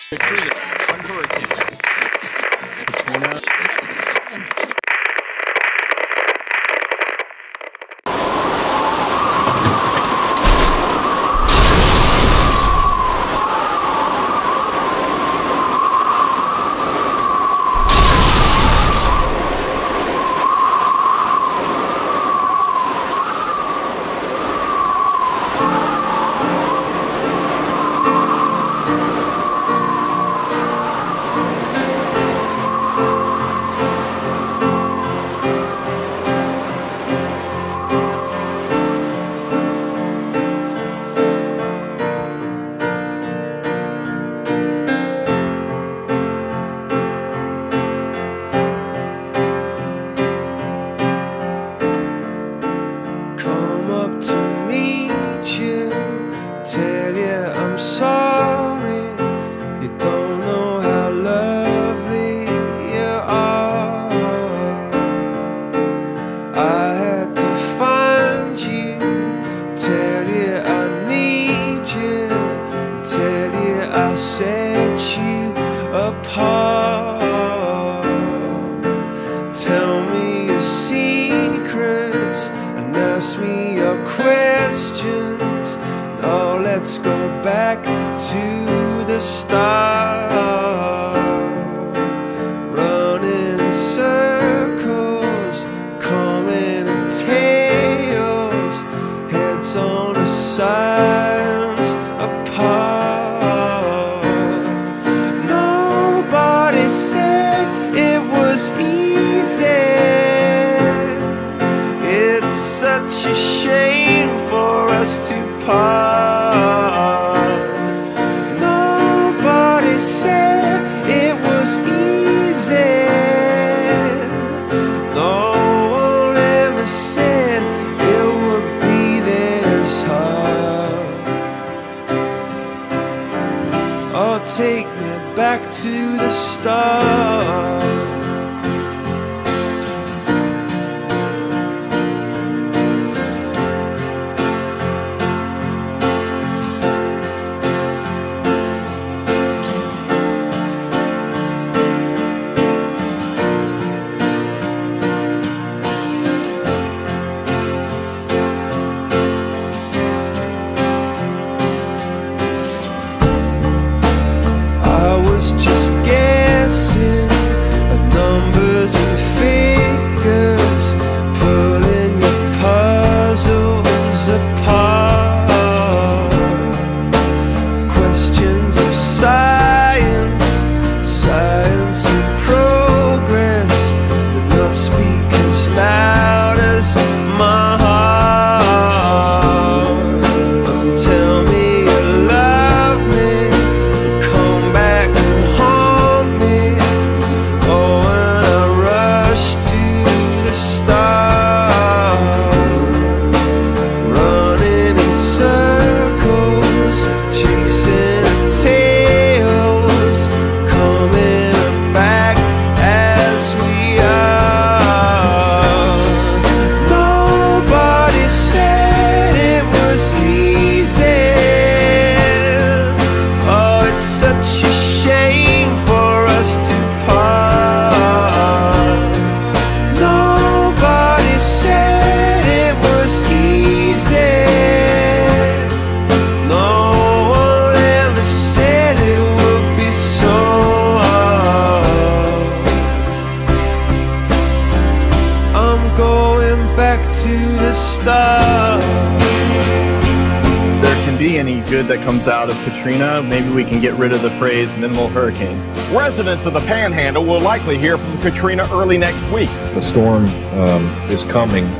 Katrina on Hurricane Katrina. Come up to meet you, tell you I'm sorry. You don't know how lovely you are. I had to find you, tell you I need you, tell you I set you apart. Tell me your secrets and ask me your questions. Now let's go back to the start. Running in circles, coming in tails, heads on the sides apart. Nobody said it was easy. It's such a shame for us to part. Nobody said it was easy. No one ever said it would be this hard. Oh, take me back to the start. Just guessing at numbers and figures, pulling your puzzles apart. Questions of science, science and progress did not speak as loud as my heart. Tell me you love me, come back and haunt me. Oh, when I rush to the start, running in circles, chasing tails, coming back as we are. Nobody said it was easy. Oh, it's such a shame for us to part. Nobody said it was easy. No one ever said it would be so hard. I'm going back to the start. If there can be any good that comes out of Katrina, maybe we can get rid of the phrase minimal hurricane. Residents of the Panhandle will likely hear from Katrina early next week. The storm is coming.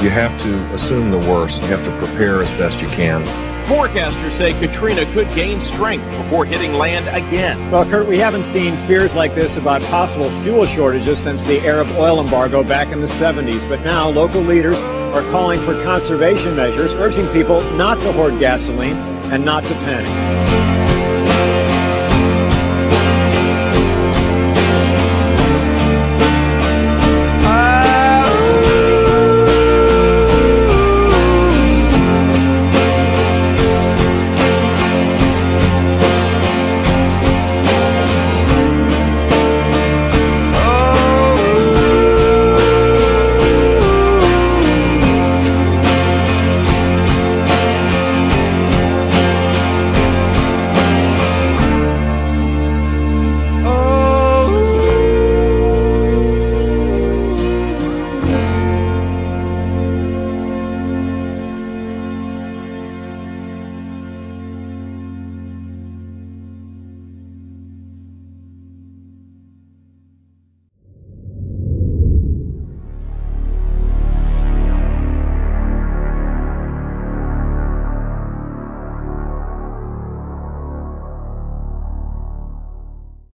You have to assume the worst. You have to prepare as best you can. Forecasters say Katrina could gain strength before hitting land again. Well, Kurt, we haven't seen fears like this about possible fuel shortages since the Arab oil embargo back in the 70s. But now local leaders are calling for conservation measures, urging people not to hoard gasoline and not to panic.